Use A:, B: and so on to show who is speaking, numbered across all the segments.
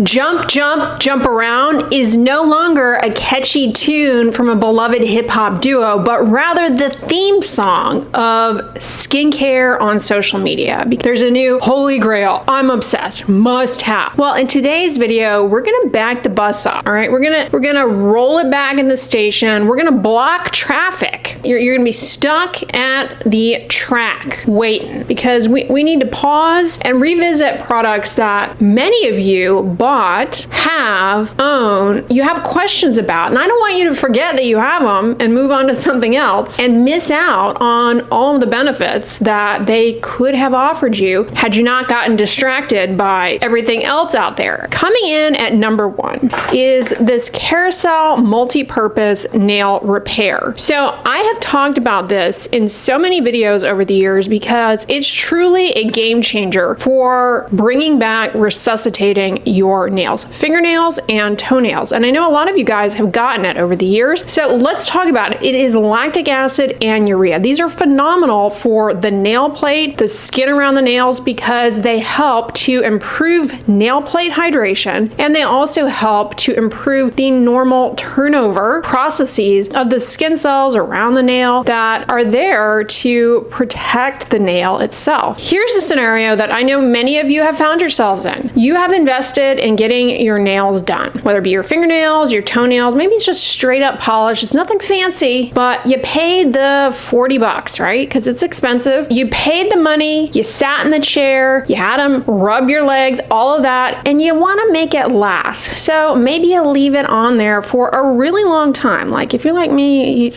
A: Jump, jump, jump around is no longer a catchy tune from a beloved hip-hop duo, but rather the theme song of skincare on social media. There's a new holy grail, I'm obsessed, must have. Well, in today's video, we're gonna back the bus up, all right? We're gonna roll it back in the station. We're gonna block traffic. You're gonna be stuck at the track waiting because we need to pause and revisit products that many of you bought, own, you have questions about. And I don't want you to forget that you have them and move on to something else and miss out on all of the benefits that they could have offered you had you not gotten distracted by everything else out there. Coming in at number 1 is this Carousel multi-purpose nail repair. So I have talked about this in so many videos over the years because it's truly a game changer for bringing back resuscitating your nails, fingernails and toenails. And I know a lot of you guys have gotten it over the years. So let's talk about it. It is lactic acid and urea. These are phenomenal for the nail plate, the skin around the nails, because they help to improve nail plate hydration, and they also help to improve the normal turnover processes of the skin cells around the nail that are there to protect the nail itself. Here's a scenario that I know many of you have found yourselves in. You have invested in getting your nails done, whether it be your fingernails, your toenails, maybe it's just straight up polish. It's nothing fancy, but you paid the 40 bucks, right? Because it's expensive. You paid the money, you sat in the chair, you had them rub your legs, all of that, and you want to make it last. So maybe you leave it on there for a really long time. Like if you're like me,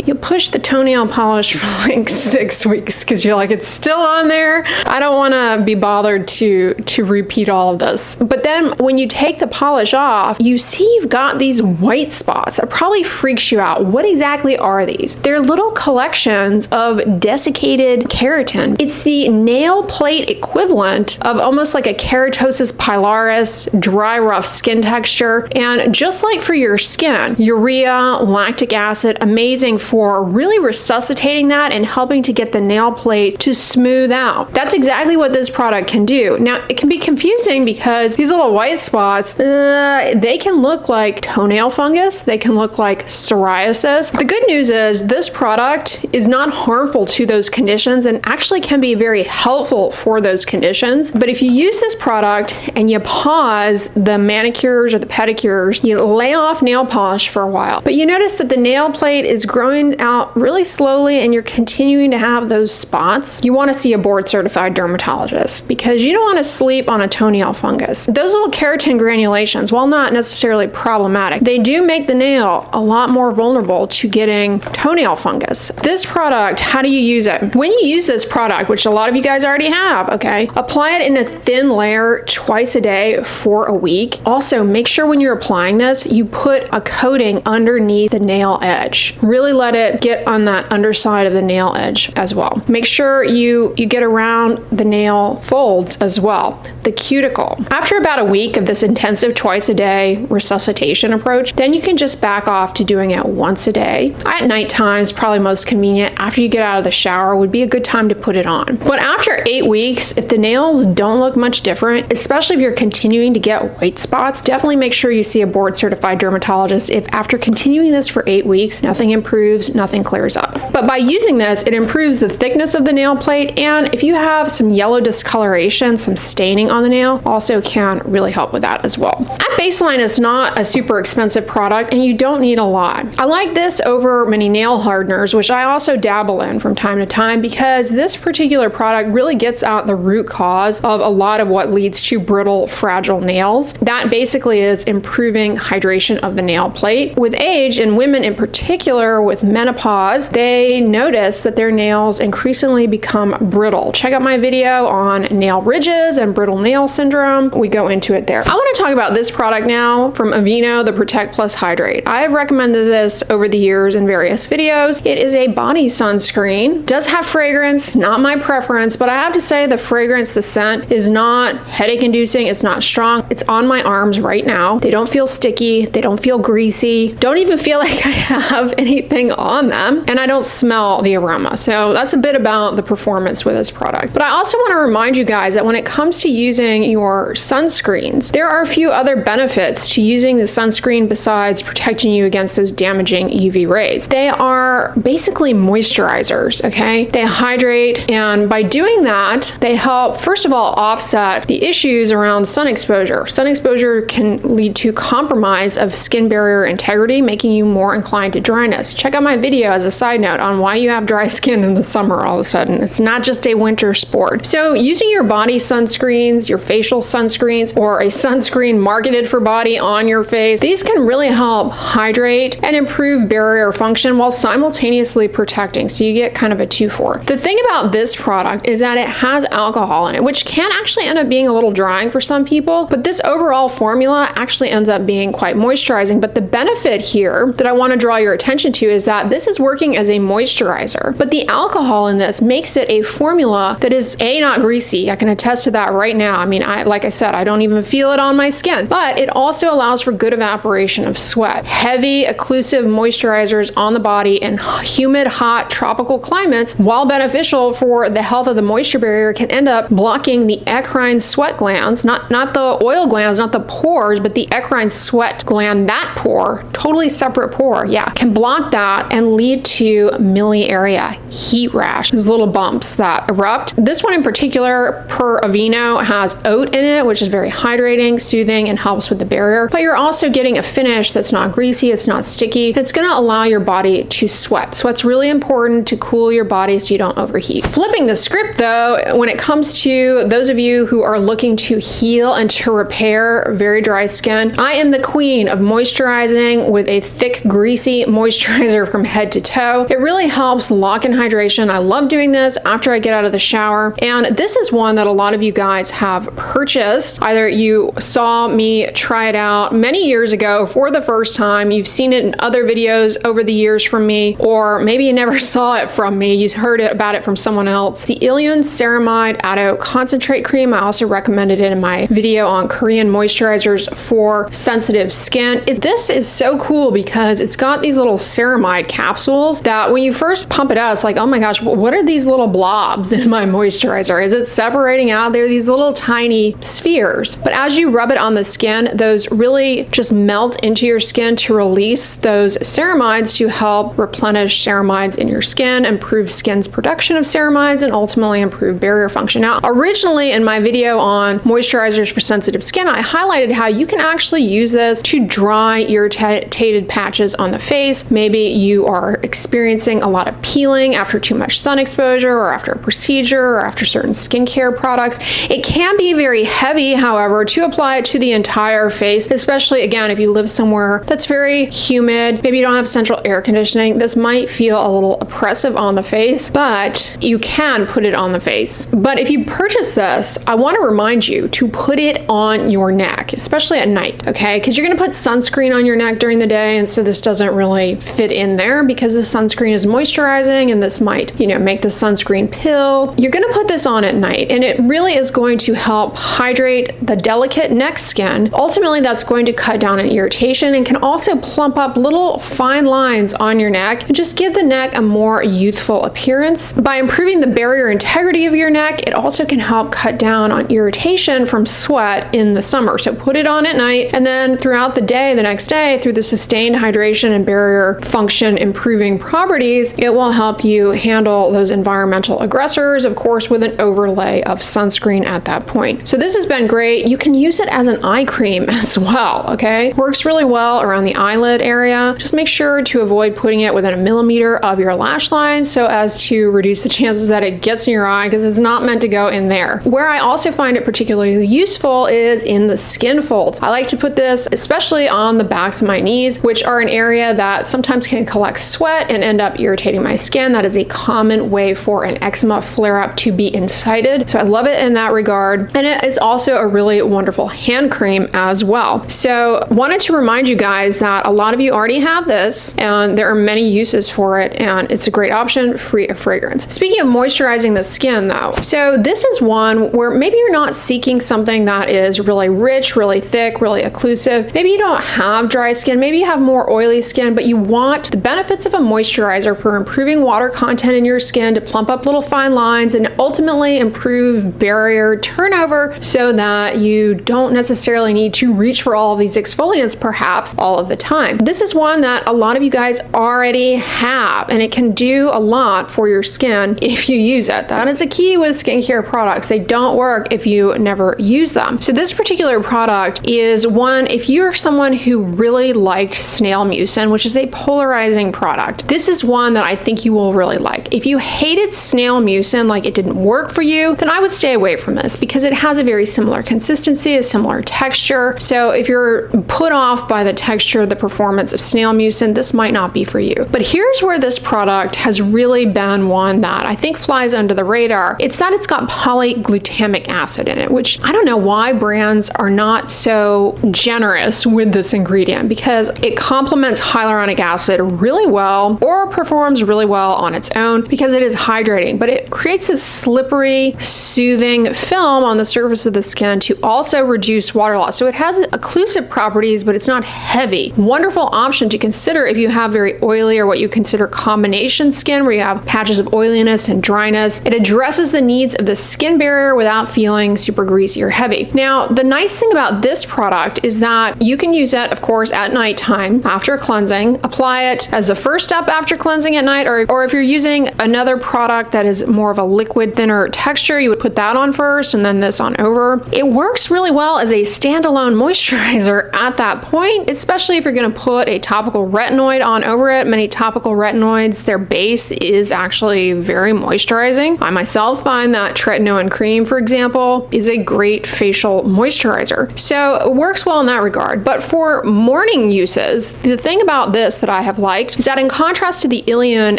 A: you push the toenail polish for like 6 weeks because you're like, it's still on there. I don't want to be bothered to repeat all of this. But then when you take the polish off, you see you've got these white spots. It probably freaks you out. What exactly are these? They're little collections of desiccated keratin. It's the nail plate equivalent of almost like a keratosis pilaris, dry, rough skin texture. And just like for your skin, urea, lactic acid, amazing for really resuscitating that and helping to get the nail plate to smooth out. That's exactly what this product can do. Now, it can be confusing because these little white spots, they can look like toenail fungus. They can look like psoriasis. The good news is this product is not harmful to those conditions and actually can be very helpful for those conditions. But if you use this product and you pause the manicures or the pedicures, you lay off nail polish for a while, but you notice that the nail plate is growing out really slowly and you're continuing to have those spots, you want to see a board certified dermatologist because you don't want to sleep on a toenail fungus. Those little keratin granulations, while not necessarily problematic, they do make the nail a lot more vulnerable to getting toenail fungus. This product, how do you use it? When you use this product, which a lot of you guys already have, okay, apply it in a thin layer twice a day for a week. Also, make sure when you're applying this, you put a coating underneath the nail edge. Really let it get on that underside of the nail edge as well. Make sure you get around the nail folds as well, the cuticle. After about a week of this intensive twice a day resuscitation approach, then you can just back off to doing it once a day. At nighttime is probably most convenient. After you get out of the shower would be a good time to put it on. But after 8 weeks, if the nails don't look much different, especially if you're continuing to get white spots, definitely make sure you see a board certified dermatologist if after continuing this for 8 weeks, nothing improves, nothing clears up. But by using this, it improves the thickness of the nail plate, and if you have some yellow discoloration, some staining on the nail, also can really help with that as well. At baseline, it's not a super expensive product and you don't need a lot. I like this over many nail hardeners, which I also dabble in from time to time because this particular product really gets out the root cause of a lot of what leads to brittle, fragile nails. That basically is improving hydration of the nail plate. With age, and women in particular with menopause, they notice that their nails increasingly become brittle. Check out my video on nail ridges and brittle nail syndrome. We go into it there. I want to talk about this product now from Aveeno, the Protect Plus Hydrate. I have recommended this over the years in various videos. It is a body sunscreen. Does have fragrance, not my preference, but I have to say the fragrance, the scent is not headache inducing. It's not strong. It's on my arms right now. They don't feel sticky. They don't feel greasy. Don't even feel like I have anything on them. And I don't smell the aroma. So that's a bit about the performance with this product. But I also want to remind you guys that when it comes to using your sunscreen, sunscreens. There are a few other benefits to using the sunscreen besides protecting you against those damaging UV rays. They are basically moisturizers, okay? They hydrate, and by doing that, they help, first of all, offset the issues around sun exposure. Sun exposure can lead to compromise of skin barrier integrity, making you more inclined to dryness. Check out my video as a side note on why you have dry skin in the summer all of a sudden. It's not just a winter sport. So using your body sunscreens, your facial sunscreens, or a sunscreen marketed for body on your face, these can really help hydrate and improve barrier function while simultaneously protecting. So you get kind of a 2-for. The thing about this product is that it has alcohol in it, which can actually end up being a little drying for some people, but this overall formula actually ends up being quite moisturizing. But the benefit here that I want to draw your attention to is that this is working as a moisturizer, but the alcohol in this makes it a formula that is not greasy. I can attest to that right now. I mean, like I said, I don't even feel it on my skin, but it also allows for good evaporation of sweat. Heavy occlusive moisturizers on the body in humid, hot, tropical climates, while beneficial for the health of the moisture barrier, can end up blocking the eccrine sweat glands, not the oil glands, not the pores, but the eccrine sweat gland, that pore, totally separate pore, yeah, can block that and lead to miliaria, heat rash, those little bumps that erupt. This one in particular, per Aveeno, has oat in it, which is very hydrating, soothing, and helps with the barrier, but you're also getting a finish that's not greasy, it's not sticky, and it's going to allow your body to sweat. Sweat's really important to cool your body so you don't overheat. Flipping the script though, when it comes to those of you who are looking to heal and to repair very dry skin, I am the queen of moisturizing with a thick, greasy moisturizer from head to toe. It really helps lock in hydration. I love doing this after I get out of the shower, and this is one that a lot of you guys have purchased. Either you saw me try it out many years ago for the first time, you've seen it in other videos over the years from me, or maybe you never saw it from me, you heard about it from someone else. The Ilyun Ceramide Ado Concentrate Cream, I also recommended it in my video on Korean moisturizers for sensitive skin. This is so cool because it's got these little ceramide capsules that when you first pump it out, it's like, oh my gosh, what are these little blobs in my moisturizer? Is it separating out? They're these little tiny spheres. But as you rub it on the skin, those really just melt into your skin to release those ceramides to help replenish ceramides in your skin, improve skin's production of ceramides, and ultimately improve barrier function. Now, originally in my video on moisturizers for sensitive skin, I highlighted how you can actually use this to dry irritated patches on the face. Maybe you are experiencing a lot of peeling after too much sun exposure, or after a procedure, or after certain skincare products. It can be very heavy, however, to apply it to the entire face, especially again if you live somewhere that's very humid, maybe you don't have central air conditioning. This might feel a little oppressive on the face, but you can put it on the face. But if you purchase this, I want to remind you to put it on your neck, especially at night, okay? Because you're going to put sunscreen on your neck during the day, and so this doesn't really fit in there because the sunscreen is moisturizing, and this might, make the sunscreen pill. You're going to put this on at night, and it really is going to help hydrate the delicate neck skin. Ultimately, that's going to cut down on irritation and can also plump up little fine lines on your neck and just give the neck a more youthful appearance. By improving the barrier integrity of your neck, it also can help cut down on irritation from sweat in the summer. So put it on at night, and then throughout the day, the next day, through the sustained hydration and barrier function improving properties, it will help you handle those environmental aggressors, of course, with an overlay of sunscreen at that point. So this has been great. You can use it as an eye cream as well, okay? Works really well around the eyelid area. Just make sure to avoid putting it within 1 millimeter of your lash line so as to reduce the chances that it gets in your eye, because it's not meant to go in there. Where I also find it particularly useful is in the skin folds. I like to put this especially on the backs of my knees, which are an area that sometimes can collect sweat and end up irritating my skin. That is a common way for an eczema flare-up to be incited. So I love it in that regard. And it is also a really wonderful hand cream as well. So wanted to remind you guys that a lot of you already have this, and there are many uses for it, and it's a great option, free of fragrance. Speaking of moisturizing the skin though, so this is one where maybe you're not seeking something that is really rich, really thick, really occlusive. Maybe you don't have dry skin, maybe you have more oily skin, but you want the benefits of a moisturizer for improving water content in your skin, to plump up little fine lines and ultimately improve barrier turnover so that you you don't necessarily need to reach for all of these exfoliants perhaps all of the time. This is one that a lot of you guys already have, and it can do a lot for your skin if you use it. That is a key with skincare products. They don't work if you never use them. So this particular product is one, if you're someone who really liked snail mucin, which is a polarizing product, this is one that I think you will really like. If you hated snail mucin, like it didn't work for you, then I would stay away from this because it has a very similar consistency, a similar texture. So if you're put off by the texture, the performance of snail mucin, this might not be for you. But here's where this product has really been one that I think flies under the radar. It's that it's got polyglutamic acid in it, which I don't know why brands are not so generous with this ingredient, because it complements hyaluronic acid really well, or performs really well on its own because it is hydrating, but it creates this slippery, soothing film on the surface of the skin to also reduce water loss. So it has occlusive properties, but it's not heavy. Wonderful option to consider if you have very oily or what you consider combination skin, where you have patches of oiliness and dryness. It addresses the needs of the skin barrier without feeling super greasy or heavy. Now, the nice thing about this product is that you can use it, of course, at nighttime after cleansing. Apply it as the first step after cleansing at night, or if you're using another product that is more of a liquid, thinner texture, you would put that on first and then this on over. It works really well as a standalone moisturizer at that point, especially if you're going to put a topical retinoid on over it. Many topical retinoids, their base is actually very moisturizing. I myself find that tretinoin cream, for example, is a great facial moisturizer. So it works well in that regard. But for morning uses, the thing about this that I have liked is that in contrast to the Ileum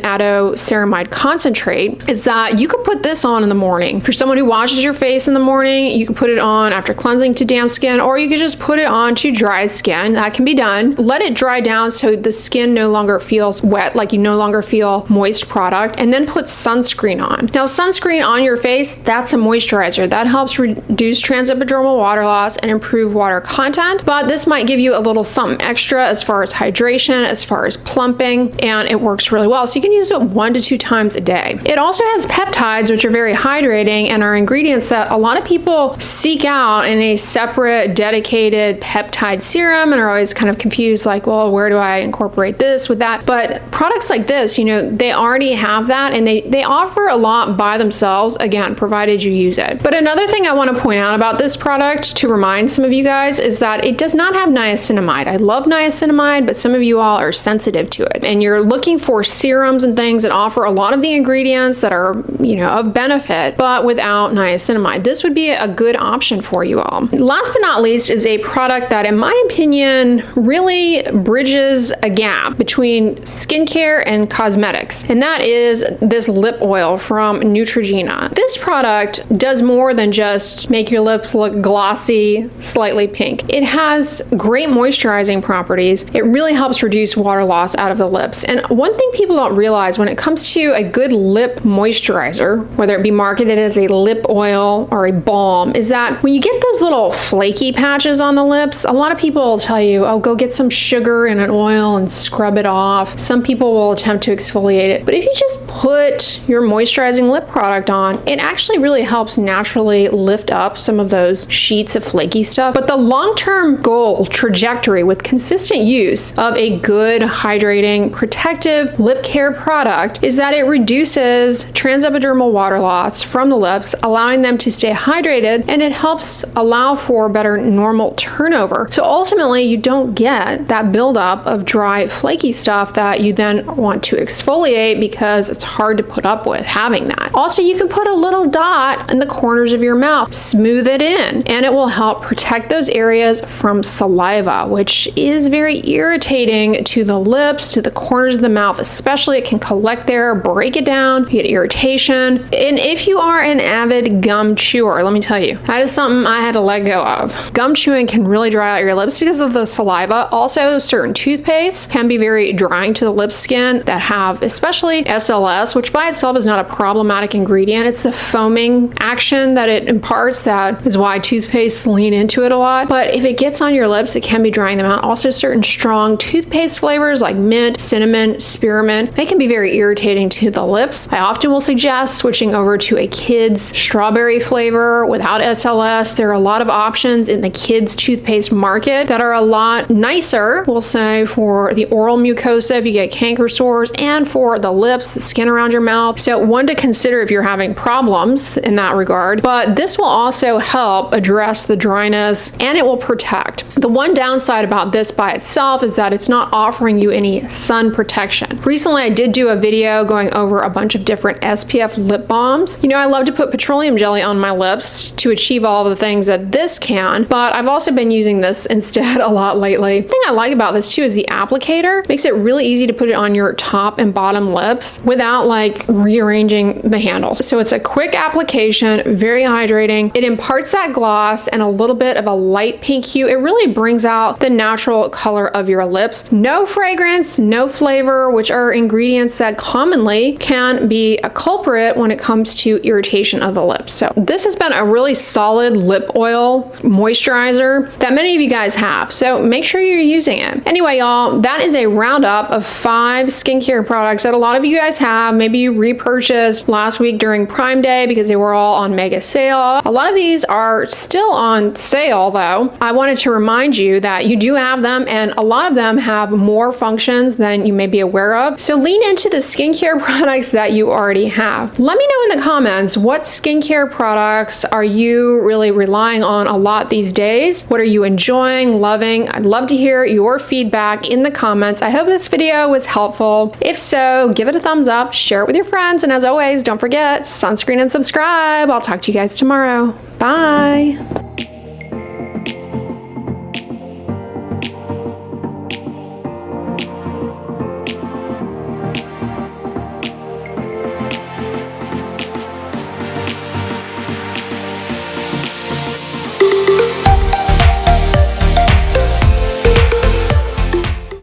A: Ceramide concentrate, is that you could put this on in the morning. For someone who washes your face in the morning, you can put it on after cleansing to damp skin, or you could just put it on to dry skin. That can be done. Let it dry down so the skin no longer feels wet, like you no longer feel moist product, and then put sunscreen on. Now, sunscreen on your face, that's a moisturizer. That helps reduce transepidermal water loss and improve water content, but this might give you a little something extra as far as hydration, as far as plumping, and it works really well. So you can use it 1 to 2 times a day. It also has peptides, which are very hydrating and are ingredients that a lot of people seek out in a separate, dedicated peptide serum and are always kind of confused, like, well, where do I incorporate this with that? But products like this, you know, they already have that, and they offer a lot by themselves, again, provided you use it. But another thing I want to point out about this product, to remind some of you guys, is that it does not have niacinamide. I love niacinamide, but some of you all are sensitive to it, and you're looking for serums and things that offer a lot of the ingredients that are, you know, of benefit, but without niacinamide. This would be a good option for you all. Last but not least is a product that, in my opinion, really bridges a gap between skincare and cosmetics, and that is this lip oil from Neutrogena. This product does more than just make your lips look glossy, slightly pink. It has great moisturizing properties. It really helps reduce water loss out of the lips. And one thing people don't realize when it comes to a good lip moisturizer, whether it be marketed as a lip oil or a balm, is that when you get those little flaky patches on the lips, a lot of people will tell you, oh, go get some sugar and an oil and scrub it off. Some people will attempt to exfoliate it. But if you just put your moisturizing lip product on, it actually really helps naturally lift up some of those sheets of flaky stuff. But the long-term goal trajectory with consistent use of a good, hydrating, protective lip care product is that it reduces transepidermal water loss from the lips, allowing them to stay hydrated, and it helps allow for better normal turnover. So ultimately, you don't get that buildup of dry, flaky stuff that you then want to exfoliate because it's hard to put up with having that. Also, you can put a little dot in the corners of your mouth, smooth it in, and it will help protect those areas from saliva, which is very irritating to the lips, to the corners of the mouth especially. It can collect there, break it down, you get irritation. And if you are an avid gum chewer, let me tell you, that is something I had to let go of. Gum chewing can really dry out your lips because of the saliva. Also, certain toothpastes can be very drying to the lip skin that have especially SLS, which by itself is not a problematic ingredient. It's the foaming action that it imparts that is why toothpastes lean into it a lot. But if it gets on your lips, it can be drying them out. Also, certain strong toothpaste flavors like mint, cinnamon, spearmint, they can be very irritating to the lips. I often will suggest switching over to a kid's strawberry flavor without SLS. There are a lot of options in the kids' toothpaste market that are a lot nicer, we'll say, for the oral mucosa if you get canker sores, and for the lips, the skin around your mouth. So one to consider if you're having problems in that regard. But this will also help address the dryness, and it will protect. The one downside about this by itself is that it's not offering you any sun protection. Recently, I did do a video going over a bunch of different SPF lip balms. You know, I love to put petroleum jelly on my lips to achieve all of the things that this can, but I've also been using this instead a lot lately. The thing I like about this too is the applicator. Makes it really easy to put it on your top and bottom lips without like rearranging the handle. So it's a quick application, very hydrating. It imparts that gloss and a little bit of a light pink hue. It really brings out the natural color of your lips. No fragrance, no flavor, which are ingredients that commonly can be a culprit when it comes to irritation of the lips. So this has been a really solid lip oil moisturizer that many of you guys have. So make sure you're using it. Anyway, y'all, that is a roundup of 5 skincare products that a lot of you guys have. Maybe you repurchased last week during Prime Day because they were all on mega sale. A lot of these are still on sale though. I wanted to remind you that you do have them, and a lot of them have more functions than you may be aware of. So lean into the skincare products that you already have. Let me know in the comments, what skincare products are you really relying on a lot these days? What are you enjoying, loving? I'd love to hear your feedback in the comments. I hope this video was helpful. If so, give it a thumbs up, share it with your friends, and as always, don't forget, sunscreen and subscribe. I'll talk to you guys tomorrow. Bye.